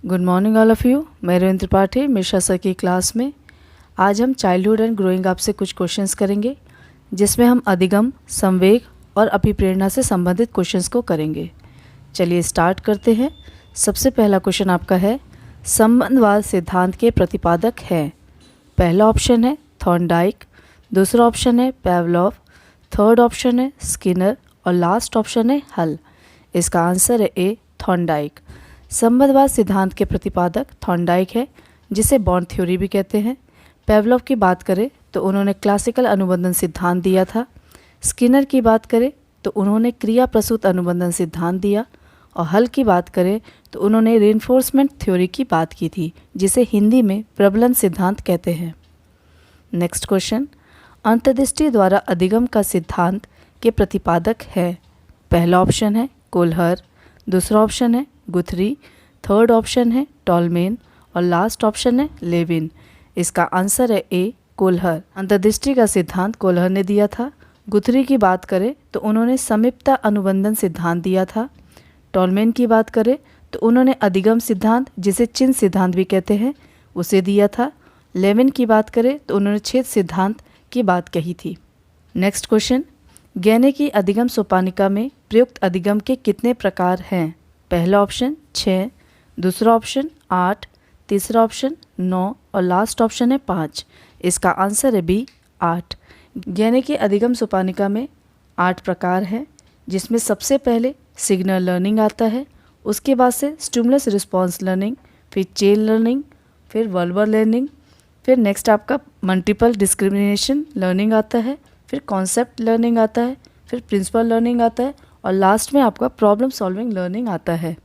Good morning all of you. मैं Ravindra Tripathi Mishra sir की class में आज हम चाइल्डहुड एंड ग्रोइंग अप से कुछ क्वेश्चंस करेंगे, जिसमें हम अधिगम, संवेग और अभिप्रेरणा से संबंधित क्वेश्चंस को करेंगे। चलिए स्टार्ट करते हैं। सबसे पहला क्वेश्चन आपका है, संबंधवाद सिद्धांत के प्रतिपादक हैं। पहला ऑप्शन है थॉर्नडाइक, दूसरा ऑप्शन है पैवलोव, थर्ड ऑप्शन है स्किनर और लास्ट ऑप्शन है हल। इसका आंसर है ए थॉर्नडाइक। संबंधवाद सिद्धांत के प्रतिपादक थॉर्नडाइक है, जिसे बॉन्ड थ्योरी भी कहते हैं। पैवलोव की बात करें तो उन्होंने क्लासिकल अनुबंधन सिद्धांत दिया था। स्किनर की बात करें तो उन्होंने क्रिया प्रसूत अनुबंधन सिद्धांत दिया। और हल की बात करें तो उन्होंने रीइंफोर्समेंट थ्योरी की बात की थी, जिसे हिंदी में प्रबलन सिद्धांत कहते हैं। नेक्स्ट क्वेश्चन, अंतर्दृष्टि द्वारा अधिगम का सिद्धांत के प्रतिपादक है। पहला ऑप्शन है कोल्हर, दूसरा ऑप्शन है गुथरी, थर्ड ऑप्शन है टॉलमेन और लास्ट ऑप्शन है लेविन। इसका आंसर है ए कोल्हर। अंतर्दृष्टि का सिद्धांत कोल्हर ने दिया था। गुथरी की बात करें तो उन्होंने समीपता अनुबंधन सिद्धांत दिया था। टॉलमेन की बात करें तो उन्होंने अधिगम सिद्धांत, जिसे चिन्ह सिद्धांत भी कहते हैं, उसे दिया था। लेविन की बात करें तो उन्होंने छेद सिद्धांत की बात कही थी। नेक्स्ट क्वेश्चन, गैने की अधिगम सोपानिका में प्रयुक्त अधिगम के कितने प्रकार हैं। पहला ऑप्शन 6, दूसरा ऑप्शन 8, तीसरा ऑप्शन 9 और लास्ट ऑप्शन है 5। इसका आंसर है बी 8। गैने की अधिगम सोपानिका में 8 प्रकार हैं, जिसमें सबसे पहले सिग्नल लर्निंग आता है, उसके बाद से स्टिमुलस रिस्पॉन्स लर्निंग, फिर चेन लर्निंग, फिर वर्बल लर्निंग, फिर नेक्स्ट आपका मल्टीपल डिस्क्रिमिनेशन लर्निंग आता है, फिर कॉन्सेप्ट लर्निंग आता है, फिर प्रिंसिपल लर्निंग आता है और लास्ट में आपका प्रॉब्लम सॉल्विंग लर्निंग आता है।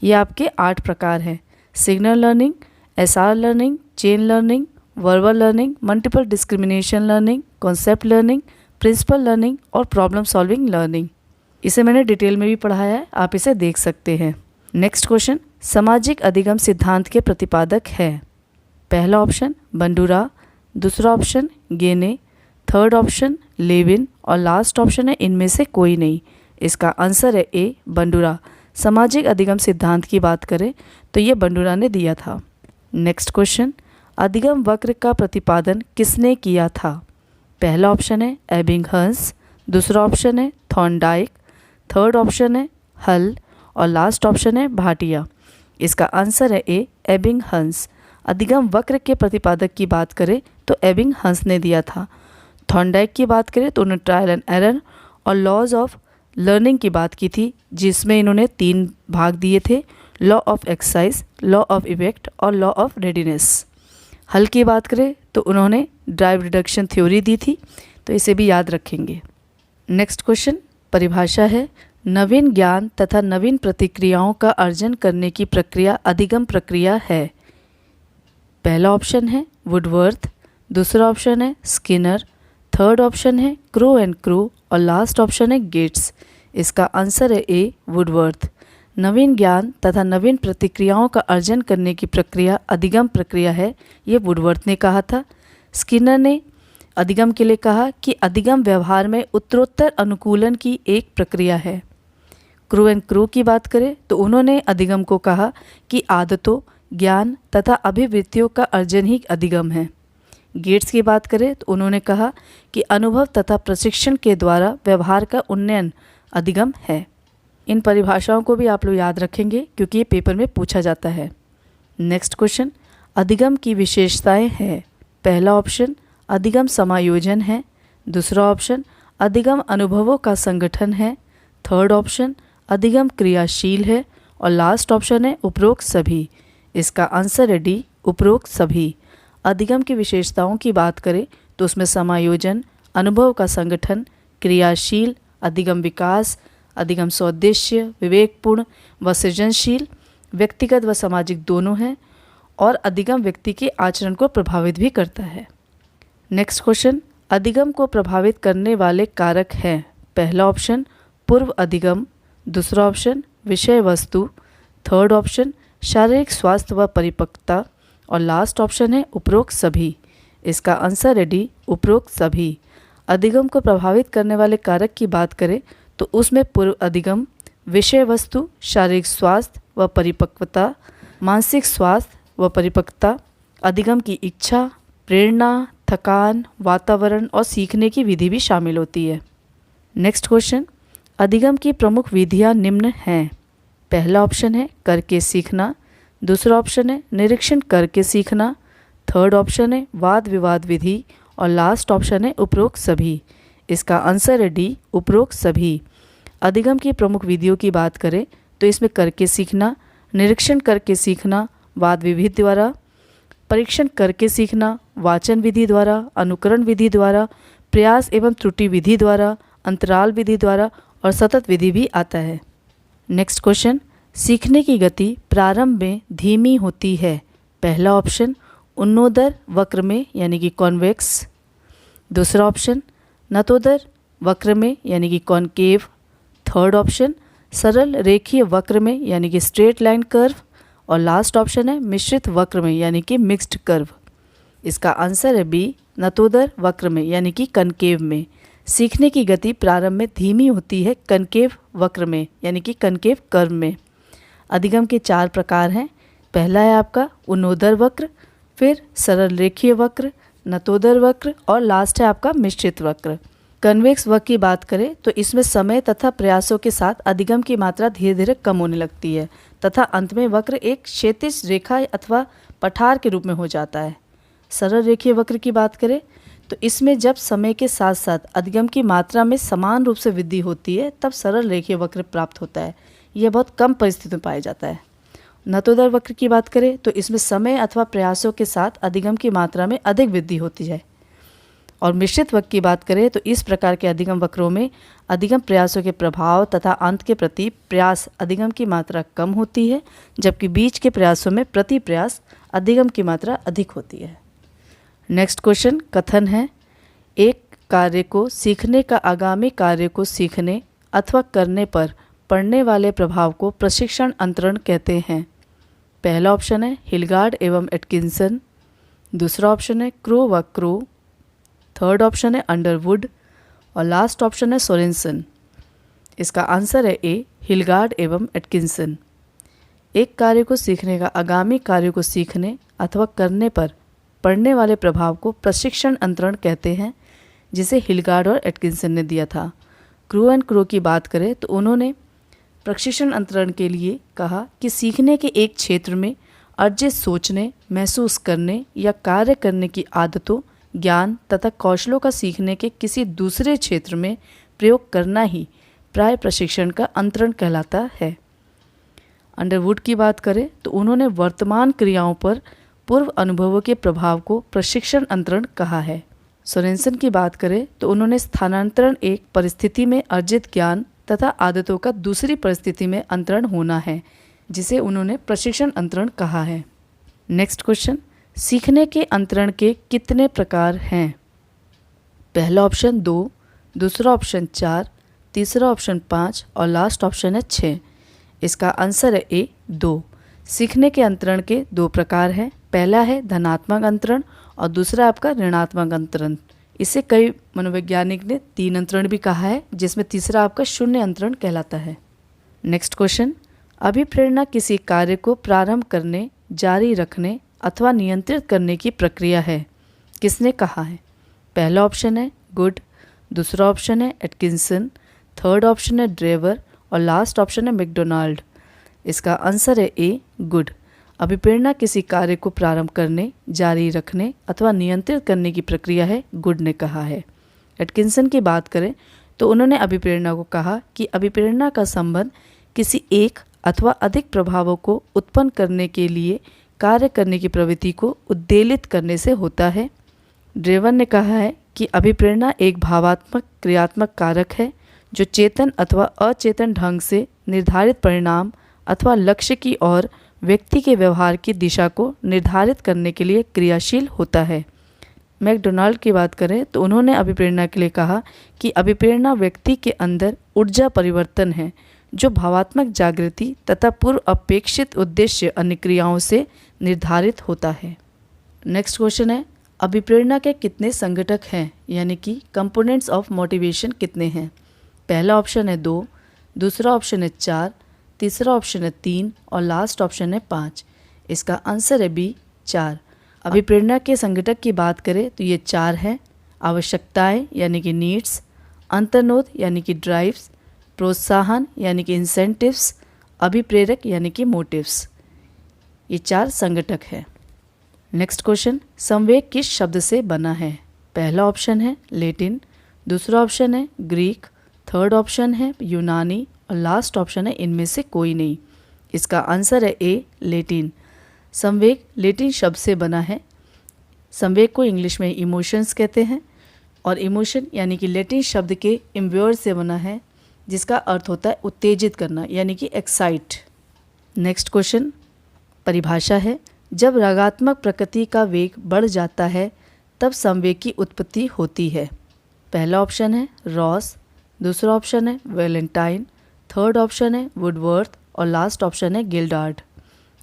ये आपके 8 प्रकार हैं: signal learning, SR learning, chain learning, verbal learning, multiple discrimination learning, concept learning, principle learning और प्रॉब्लम सॉल्विंग लर्निंग। इसे मैंने डिटेल में भी पढ़ाया है, आप इसे देख सकते हैं। नेक्स्ट क्वेश्चन, सामाजिक अधिगम सिद्धांत के प्रतिपादक है। पहला ऑप्शन बंडूरा, दूसरा ऑप्शन गेने, थर्ड ऑप्शन लेविन और लास्ट ऑप्शन है इनमें से कोई नहीं। इसका आंसर है ए बंडूरा। सामाजिक अधिगम सिद्धांत की बात करें तो ये बंडूरा ने दिया था। नेक्स्ट क्वेश्चन, अधिगम वक्र का प्रतिपादन किसने किया था। पहला ऑप्शन है एबिंगहस, दूसरा ऑप्शन है थॉर्नडाइक, थर्ड ऑप्शन है हल और लास्ट ऑप्शन है भाटिया। इसका आंसर है ए एबिंगहस। अधिगम वक्र के प्रतिपादक की बात करें तो एबिंगहस ने दिया था। थॉर्नडाइक की बात करें तो उन्होंने ट्रायल एंड एरर और लॉज ऑफ लर्निंग की बात की थी, जिसमें इन्होंने 3 भाग दिए थे: law of exercise, law of effect और लॉ ऑफ रेडीनेस। हल की बात करें तो उन्होंने ड्राइव रिडक्शन थ्योरी दी थी, तो इसे भी याद रखेंगे। नेक्स्ट क्वेश्चन, परिभाषा है, नवीन ज्ञान तथा नवीन प्रतिक्रियाओं का अर्जन करने की प्रक्रिया अधिगम प्रक्रिया है। पहला ऑप्शन है वुडवर्थ, दूसरा ऑप्शन है स्किनर, थर्ड ऑप्शन है क्रो एंड क्रू और लास्ट ऑप्शन है गेट्स। इसका आंसर है ए वुडवर्थ। नवीन ज्ञान तथा नवीन प्रतिक्रियाओं का अर्जन करने की प्रक्रिया अधिगम प्रक्रिया है, ये वुडवर्थ ने कहा था। स्किनर ने अधिगम के लिए कहा कि अधिगम व्यवहार में उत्तरोत्तर अनुकूलन की एक प्रक्रिया है। क्रू एंड क्रू की बात करें तो उन्होंने अधिगम को कहा कि आदतों, ज्ञान तथा अभिवृत्तियों का अर्जन ही अधिगम है। गेट्स की बात करें तो उन्होंने कहा कि अनुभव तथा प्रशिक्षण के द्वारा व्यवहार का उन्नयन अधिगम है। इन परिभाषाओं को भी आप लोग याद रखेंगे, क्योंकि ये पेपर में पूछा जाता है। नेक्स्ट क्वेश्चन, अधिगम की विशेषताएं हैं। पहला ऑप्शन अधिगम समायोजन है, दूसरा ऑप्शन अधिगम अनुभवों का संगठन है, थर्ड ऑप्शन अधिगम क्रियाशील है और लास्ट ऑप्शन है उपरोक्त सभी। इसका आंसर है डी उपरोक्त सभी। अधिगम की विशेषताओं की बात करें तो उसमें समायोजन, अनुभव का संगठन, क्रियाशील, अधिगम विकास, अधिगम सौद्देश्य, विवेकपूर्ण व सृजनशील, व्यक्तिगत व सामाजिक दोनों हैं और अधिगम व्यक्ति के आचरण को प्रभावित भी करता है। नेक्स्ट क्वेश्चन, अधिगम को प्रभावित करने वाले कारक हैं। पहला ऑप्शन पूर्व अधिगम, दूसरा ऑप्शन विषय वस्तु, थर्ड ऑप्शन शारीरिक स्वास्थ्य व परिपक्वता और लास्ट ऑप्शन है उपरोक्त सभी। इसका आंसर है डी उपरोक्त सभी। अधिगम को प्रभावित करने वाले कारक की बात करें तो उसमें पूर्व अधिगम, विषय वस्तु, शारीरिक स्वास्थ्य व परिपक्वता, मानसिक स्वास्थ्य व परिपक्वता, अधिगम की इच्छा, प्रेरणा, थकान, वातावरण और सीखने की विधि भी शामिल होती है। नेक्स्ट क्वेश्चन, अधिगम की प्रमुख विधियाँ निम्न हैं। पहला ऑप्शन है करके सीखना, दूसरा ऑप्शन है निरीक्षण करके सीखना, थर्ड ऑप्शन है वाद विवाद विधि और लास्ट ऑप्शन है उपरोक्त सभी। इसका आंसर है डी, उपरोक्त सभी। अधिगम की प्रमुख विधियों की बात करें तो इसमें करके सीखना, निरीक्षण करके सीखना वाद विधि द्वारा, परीक्षण करके सीखना वाचन विधि द्वारा, अनुकरण विधि द्वारा, प्रयास एवं त्रुटि विधि द्वारा, अंतराल विधि द्वारा और सतत विधि भी आता है। नेक्स्ट क्वेश्चन, सीखने की गति प्रारंभ में धीमी होती है। पहला ऑप्शन उन्नोदर वक्र में यानी कि कॉन्वेक्स, दूसरा ऑप्शन नतोदर वक्र में यानी कि कॉनकेव, थर्ड ऑप्शन सरल रेखीय वक्र में यानी कि स्ट्रेट लाइन कर्व और लास्ट ऑप्शन है मिश्रित वक्र में यानी कि मिक्स्ड कर्व। इसका आंसर है बी, नतोदर वक्र में यानी कि कनकेव में। सीखने की गति प्रारंभ में धीमी होती है कनकेव वक्र में यानी कि कनकेव कर्व में। अधिगम के 4 प्रकार हैं। पहला है आपका उन्नोदर वक्र, फिर सरल रेखीय वक्र, नतोदर वक्र और लास्ट है आपका मिश्रित वक्र। कन्वेक्स वक्र की बात करें तो इसमें समय तथा प्रयासों के साथ अधिगम की मात्रा धीरे धीरे कम होने लगती है तथा अंत में वक्र एक क्षैतिज रेखा अथवा पठार के रूप में हो जाता है। सरल रेखीय वक्र की बात करें तो इसमें जब समय के साथ साथ अधिगम की मात्रा में समान रूप से वृद्धि होती है तब सरल रेखीय वक्र प्राप्त होता है। यह बहुत कम परिस्थितियों में पाया जाता है। नतोदर वक्र की बात करें तो इसमें समय अथवा प्रयासों के साथ अधिगम की मात्रा में अधिक वृद्धि होती है। और मिश्रित वक्र की बात करें तो इस प्रकार के अधिगम वक्रों में अधिगम प्रयासों के प्रभाव तथा अंत के प्रति प्रयास अधिगम की मात्रा कम होती है, जबकि बीच के प्रयासों में प्रति प्रयास अधिगम की मात्रा अधिक होती है। नेक्स्ट क्वेश्चन कथन है, एक कार्य को सीखने का आगामी कार्य को सीखने अथवा करने पर पड़ने वाले प्रभाव को प्रशिक्षण अंतरण कहते हैं। पहला ऑप्शन है हिलगार्ड एवं एटकिंसन, दूसरा ऑप्शन है क्रो व क्रो, थर्ड ऑप्शन है अंडरवुड और लास्ट ऑप्शन है सोरेनसन। इसका आंसर है ए, हिलगार्ड एवं एटकिंसन। एक कार्य को सीखने का आगामी कार्य को सीखने अथवा करने पर पड़ने वाले प्रभाव को प्रशिक्षण अंतरण कहते हैं, जिसे हिलगार्ड और एटकिंसन ने दिया था। क्रू एंड क्रो की बात करें तो उन्होंने प्रशिक्षण अंतरण के लिए कहा कि सीखने के एक क्षेत्र में अर्जित सोचने, महसूस करने या कार्य करने की आदतों, ज्ञान तथा कौशलों का सीखने के किसी दूसरे क्षेत्र में प्रयोग करना ही प्राय प्रशिक्षण का अंतरण कहलाता है। अंडरवुड की बात करें तो उन्होंने वर्तमान क्रियाओं पर पूर्व अनुभवों के प्रभाव को प्रशिक्षण अंतरण कहा है। सोरेनसन की बात करें तो उन्होंने स्थानांतरण एक परिस्थिति में अर्जित ज्ञान तथा आदतों का दूसरी परिस्थिति में अंतरण होना है, जिसे उन्होंने प्रशिक्षण अंतरण कहा है। नेक्स्ट क्वेश्चन, सीखने के अंतरण के कितने प्रकार हैं? पहला ऑप्शन 2, दूसरा ऑप्शन 4, तीसरा ऑप्शन 5 और लास्ट ऑप्शन है 6। इसका आंसर है ए, 2। सीखने के अंतरण के 2 प्रकार हैं। पहला है धनात्मक अंतरण और दूसरा आपका ऋणात्मक अंतरण। इसे कई मनोवैज्ञानिक ने 3 अंतरण भी कहा है, जिसमें तीसरा आपका शून्य अंतरण कहलाता है। नेक्स्ट क्वेश्चन, अभिप्रेरणा किसी कार्य को प्रारंभ करने, जारी रखने अथवा नियंत्रित करने की प्रक्रिया है। किसने कहा है? पहला ऑप्शन है गुड, दूसरा ऑप्शन है एटकिंसन, थर्ड ऑप्शन है ड्रेवर और लास्ट ऑप्शन है मैकडोनाल्ड। इसका आंसर है ए, गुड। अभिप्रेरणा किसी कार्य को प्रारंभ करने, जारी रखने अथवा नियंत्रित करने की प्रक्रिया है, गुड ने कहा है। एटकिंसन की बात करें तो उन्होंने अभिप्रेरणा को कहा कि अभिप्रेरणा का संबंध किसी एक अथवा अधिक प्रभावों को उत्पन्न करने के लिए कार्य करने की प्रवृत्ति को उद्वेलित करने से होता है। ड्रेवर ने कहा है कि अभिप्रेरणा एक भावात्मक क्रियात्मक कारक है जो चेतन अथवा अचेतन ढंग से निर्धारित परिणाम अथवा लक्ष्य की ओर व्यक्ति के व्यवहार की दिशा को निर्धारित करने के लिए क्रियाशील होता है। मैकडोनाल्ड की बात करें तो उन्होंने अभिप्रेरणा के लिए कहा कि अभिप्रेरणा व्यक्ति के अंदर ऊर्जा परिवर्तन है जो भावात्मक जागृति तथा पूर्व अपेक्षित उद्देश्य अन्य क्रियाओं से निर्धारित होता है। नेक्स्ट क्वेश्चन है, अभिप्रेरणा के कितने संघटक हैं, यानी कि कंपोनेंट्स ऑफ मोटिवेशन कितने हैं? पहला ऑप्शन है 2, दूसरा ऑप्शन है 4, तीसरा ऑप्शन है 3 और लास्ट ऑप्शन है 5। इसका आंसर है बी 4। अभिप्रेरणा के संघटक की बात करें तो ये 4 हैं। आवश्यकताएं यानी कि नीड्स, अंतर्नोद यानी कि ड्राइव्स, प्रोत्साहन यानी कि इंसेंटिव्स, अभिप्रेरक यानी कि मोटिव्स। ये 4 संघटक हैं। नेक्स्ट क्वेश्चन, संवेग किस शब्द से बना है? पहला ऑप्शन है लेटिन, दूसरा ऑप्शन है ग्रीक, थर्ड ऑप्शन है यूनानी और लास्ट ऑप्शन है इनमें से कोई नहीं। इसका आंसर है ए लेटिन। संवेग लेटिन शब्द से बना है। संवेग को इंग्लिश में इमोशंस कहते हैं और इमोशन यानी कि लेटिन शब्द के इम्ब्योर से बना है, जिसका अर्थ होता है उत्तेजित करना यानी कि एक्साइट। नेक्स्ट क्वेश्चन, परिभाषा है, जब रागात्मक प्रकृति का वेग बढ़ जाता है तब संवेग की उत्पत्ति होती है। पहला ऑप्शन है रॉस, दूसरा ऑप्शन है वैलेंटाइन, थर्ड ऑप्शन है वुडवर्थ और लास्ट ऑप्शन है गिल्डार्ड।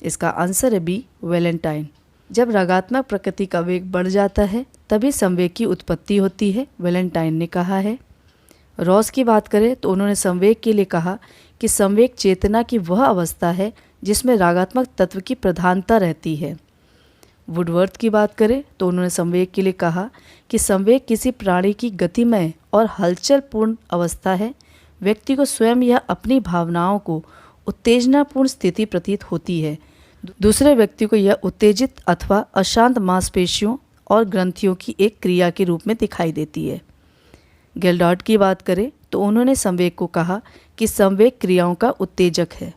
इसका आंसर है बी वैलेंटाइन। जब रागात्मक प्रकृति का वेग बढ़ जाता है तभी संवेग की उत्पत्ति होती है, वैलेंटाइन ने कहा है। रॉस की बात करें तो उन्होंने संवेग के लिए कहा कि संवेग चेतना की वह अवस्था है जिसमें रागात्मक तत्व की प्रधानता रहती है। वुडवर्थ की बात करें तो उन्होंने संवेग के लिए कहा कि संवेग किसी प्राणी की गतिमय और हलचलपूर्ण अवस्था है। व्यक्ति को स्वयं या अपनी भावनाओं को उत्तेजनापूर्ण स्थिति प्रतीत होती है। दूसरे व्यक्ति को यह उत्तेजित अथवा अशांत मांसपेशियों और ग्रंथियों की एक क्रिया के रूप में दिखाई देती है। गिल्डार्ड की बात करें तो उन्होंने संवेग को कहा कि संवेग क्रियाओं का उत्तेजक है।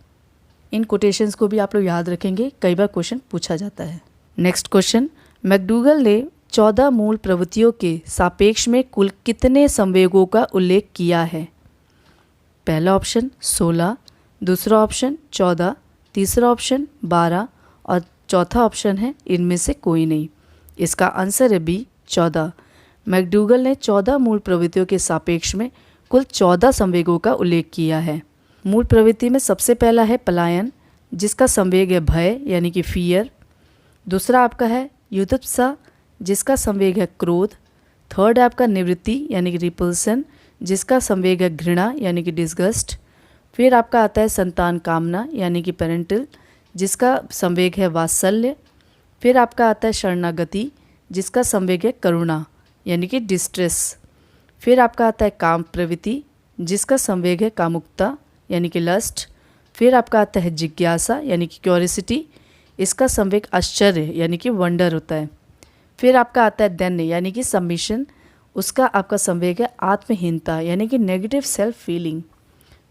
इन कोटेशंस को भी आप लोग याद रखेंगे, कई बार क्वेश्चन पूछा जाता है। नेक्स्ट क्वेश्चन, मैकडूगल ने 14 मूल प्रवृत्तियों के सापेक्ष में कुल कितने संवेगों का उल्लेख किया है? पहला ऑप्शन 16, दूसरा ऑप्शन 14, तीसरा ऑप्शन 12 और चौथा ऑप्शन है इनमें से कोई नहीं। इसका आंसर है बी 14। मैकडूगल ने 14 मूल प्रवृत्तियों के सापेक्ष में कुल 14 संवेगों का उल्लेख किया है। मूल प्रवृत्ति में सबसे पहला है पलायन, जिसका संवेग है भय यानी कि फियर। दूसरा आपका है युत्प्सा, जिसका संवेग है क्रोध। थर्ड है आपका निवृत्ति यानी कि रिपल्सन, जिसका संवेग है घृणा यानी कि डिस्गस्ट। फिर आपका आता है संतान कामना यानी कि पेरेंटल, जिसका संवेग है वात्सल्य। फिर आपका आता है शरणागति, जिसका संवेग है करुणा यानी कि डिस्ट्रेस। फिर आपका आता है काम प्रवृत्ति, जिसका संवेग है कामुकता यानी कि लस्ट। फिर आपका आता है जिज्ञासा यानी कि क्यूरियोसिटी, इसका संवेग आश्चर्य यानी कि वंडर होता है। फिर आपका आता है दैन्य यानी कि सबमिशन, उसका आपका संवेग है आत्महीनता यानी कि नेगेटिव सेल्फ फीलिंग।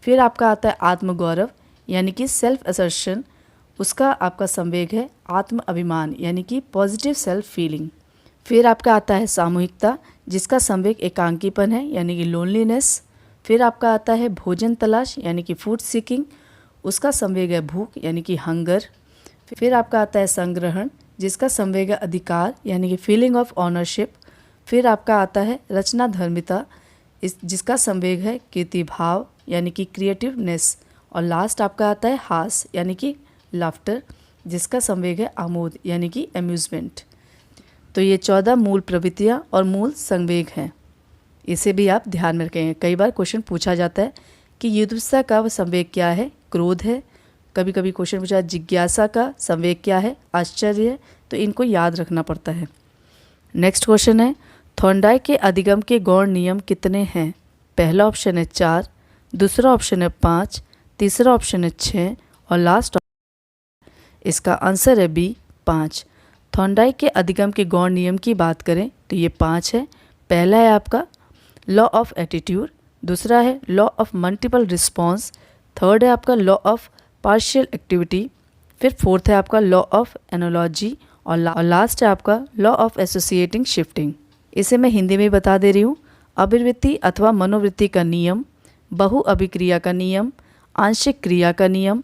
फिर आपका आता है आत्मगौरव यानी कि सेल्फ असर्शन, उसका आपका संवेग है आत्म अभिमान यानी कि पॉजिटिव सेल्फ फीलिंग। फिर आपका आता है सामूहिकता, जिसका संवेग एकांकीपन है यानी कि लोनलीनेस। फिर आपका आता है भोजन तलाश यानी कि फूड सीकिंग, उसका संवेग है भूख यानी कि हंगर। फिर आपका आता है संग्रहण, जिसका संवेग है अधिकार यानी कि फीलिंग ऑफ ऑनरशिप। फिर आपका आता है रचना धर्मिता, जिसका संवेग है कीर्तिभाव यानी कि क्रिएटिवनेस। और लास्ट आपका आता है हास यानी कि लाफ्टर, जिसका संवेग है आमोद यानी कि अम्यूजमेंट। तो ये 14 मूल प्रवृत्तियाँ और मूल संवेग हैं, इसे भी आप ध्यान में रखेंगे। कई बार क्वेश्चन पूछा जाता है कि युत्प्सा का संवेग क्या है? क्रोध है। कभी कभी क्वेश्चन पूछा जिज्ञासा का संवेग क्या है? आश्चर्य है। तो इनको याद रखना पड़ता है। नेक्स्ट क्वेश्चन है, थॉर्नडाइक के अधिगम के गौण नियम कितने हैं? पहला ऑप्शन है 4, दूसरा ऑप्शन है 5, तीसरा ऑप्शन है 6 और लास्ट इसका आंसर है बी 5। थॉर्नडाइक के अधिगम के गौण नियम की बात करें तो ये 5 है। पहला है आपका लॉ ऑफ एटीट्यूड, दूसरा है law of multiple response, third है आपका लॉ ऑफ पार्शियल एक्टिविटी, फिर फोर्थ है आपका लॉ ऑफ एनालॉजी और लास्ट है आपका लॉ ऑफ एसोसिएटिंग शिफ्टिंग। इसे मैं हिंदी में बता दे रही हूँ। अभिवृत्ति अथवा मनोवृत्ति का नियम, बहु अभिक्रिया का नियम, आंशिक क्रिया का नियम,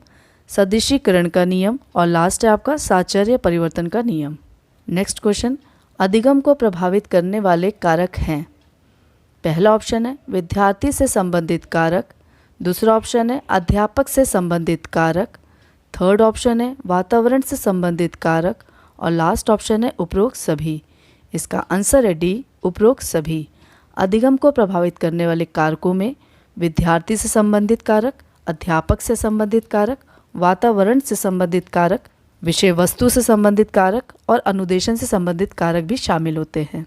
सदृशीकरण का नियम और लास्ट है आपका साचर्य परिवर्तन का नियम। नेक्स्ट क्वेश्चन, अधिगम को प्रभावित करने वाले कारक हैं। पहला ऑप्शन है विद्यार्थी से संबंधित कारक, दूसरा ऑप्शन है अध्यापक से संबंधित कारक, थर्ड ऑप्शन है वातावरण से संबंधित कारक और लास्ट ऑप्शन है उपरोक्त सभी। इसका आंसर है डी उपरोक्त सभी। अधिगम को प्रभावित करने वाले कारकों में विद्यार्थी से संबंधित कारक, अध्यापक से संबंधित कारक, वातावरण से संबंधित कारक, विषय वस्तु से संबंधित कारक और अनुदेशन से संबंधित कारक भी शामिल होते हैं।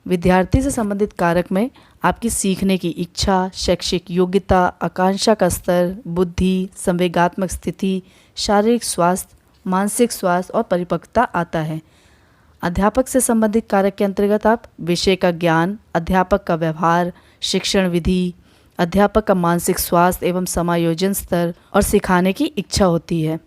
विद्यार्थी से संबंधित कारक में आपकी सीखने की इच्छा, शैक्षिक योग्यता, आकांक्षा का स्तर, बुद्धि, संवेगात्मक स्थिति, शारीरिक स्वास्थ्य, मानसिक स्वास्थ्य और परिपक्वता आता है। अध्यापक से संबंधित कारक के अंतर्गत आप विषय का ज्ञान, अध्यापक का व्यवहार, शिक्षण विधि, अध्यापक का मानसिक स्वास्थ्य एवं समायोजन स्तर और सिखाने की इच्छा होती है।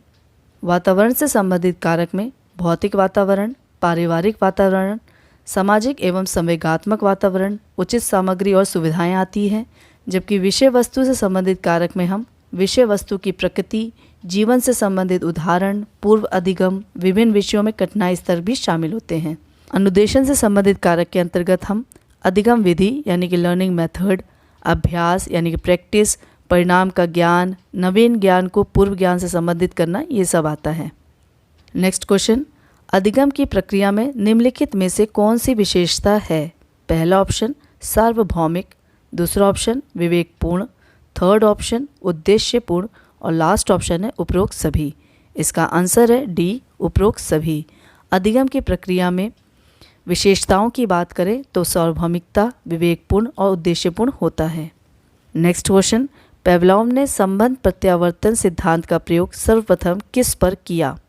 वातावरण से संबंधित कारक में भौतिक वातावरण, पारिवारिक वातावरण, सामाजिक एवं संवेगात्मक वातावरण, उचित सामग्री और सुविधाएं आती हैं। जबकि विषय वस्तु से संबंधित कारक में हम विषय वस्तु की प्रकृति, जीवन से संबंधित उदाहरण, पूर्व अधिगम, विभिन्न विषयों में कठिनाई स्तर भी शामिल होते हैं। अनुदेशन से संबंधित कारक के अंतर्गत हम अधिगम विधि यानी कि लर्निंग मेथड, अभ्यास यानी कि प्रैक्टिस, परिणाम का ज्ञान, नवीन ज्ञान को पूर्व ज्ञान से संबंधित करना, ये सब आता है। नेक्स्ट क्वेश्चन, अधिगम की प्रक्रिया में निम्नलिखित में से कौन सी विशेषता है? पहला ऑप्शन सार्वभौमिक, दूसरा ऑप्शन विवेकपूर्ण, थर्ड ऑप्शन उद्देश्यपूर्ण और लास्ट ऑप्शन है उपरोक्त सभी। इसका आंसर है डी, उपरोक्त सभी। अधिगम की प्रक्रिया में विशेषताओं की बात करें तो सार्वभौमिकता, विवेकपूर्ण और उद्देश्यपूर्ण होता है। नेक्स्ट क्वेश्चन, पेवलॉव ने संबंध प्रत्यावर्तन सिद्धांत का प्रयोग सर्वप्रथम किस पर किया?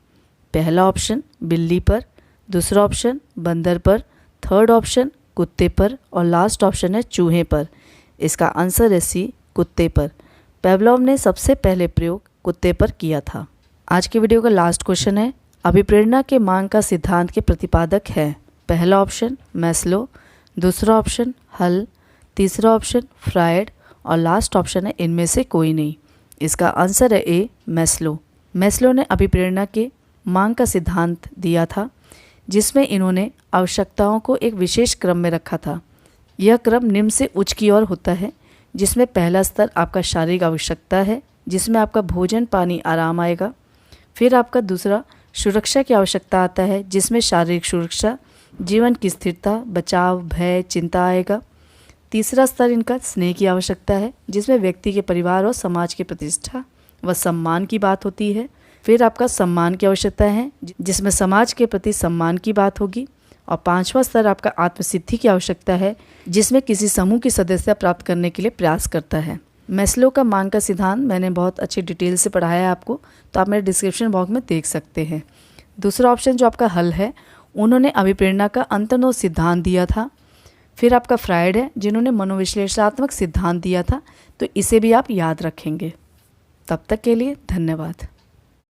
पहला ऑप्शन बिल्ली पर, दूसरा ऑप्शन बंदर पर, थर्ड ऑप्शन कुत्ते पर और लास्ट ऑप्शन है चूहे पर। इसका आंसर है सी, कुत्ते पर। पेवलॉव ने सबसे पहले प्रयोग कुत्ते पर किया था। आज की वीडियो का लास्ट क्वेश्चन है, अभिप्रेरणा के मांग का सिद्धांत के प्रतिपादक है? पहला ऑप्शन मैस्लो, दूसरा ऑप्शन हल, तीसरा ऑप्शन फ्रायड और लास्ट ऑप्शन है इनमें से कोई नहीं। इसका आंसर है ए, मैस्लो। मैस्लो ने अभिप्रेरणा के मांग का सिद्धांत दिया था, जिसमें इन्होंने आवश्यकताओं को एक विशेष क्रम में रखा था। यह क्रम निम्न से उच्च की ओर होता है, जिसमें पहला स्तर आपका शारीरिक आवश्यकता है, जिसमें आपका भोजन, पानी, आराम आएगा। फिर आपका दूसरा सुरक्षा की आवश्यकता आता है, जिसमें शारीरिक सुरक्षा, जीवन की स्थिरता, बचाव, भय, चिंता आएगा। तीसरा स्तर इनका स्नेह की आवश्यकता है, जिसमें व्यक्ति के परिवार और समाज की प्रतिष्ठा व सम्मान की बात होती है। फिर आपका सम्मान की आवश्यकता है, जिसमें समाज के प्रति सम्मान की बात होगी। और पांचवा स्तर आपका आत्मसिद्धि की आवश्यकता है, जिसमें किसी समूह की सदस्यता प्राप्त करने के लिए प्रयास करता है। मैस्लो का मांग का सिद्धांत मैंने बहुत अच्छी डिटेल से पढ़ाया है आपको, तो आप मेरे डिस्क्रिप्शन बॉक्स में देख सकते हैं। दूसरा ऑप्शन जो आपका हल है, उन्होंने अभिप्रेरणा का अंतर्निहित सिद्धांत दिया था। फिर आपका फ्रायड है, जिन्होंने मनोविश्लेषणात्मक सिद्धांत दिया था, तो इसे भी आप याद रखेंगे। तब तक के लिए धन्यवाद।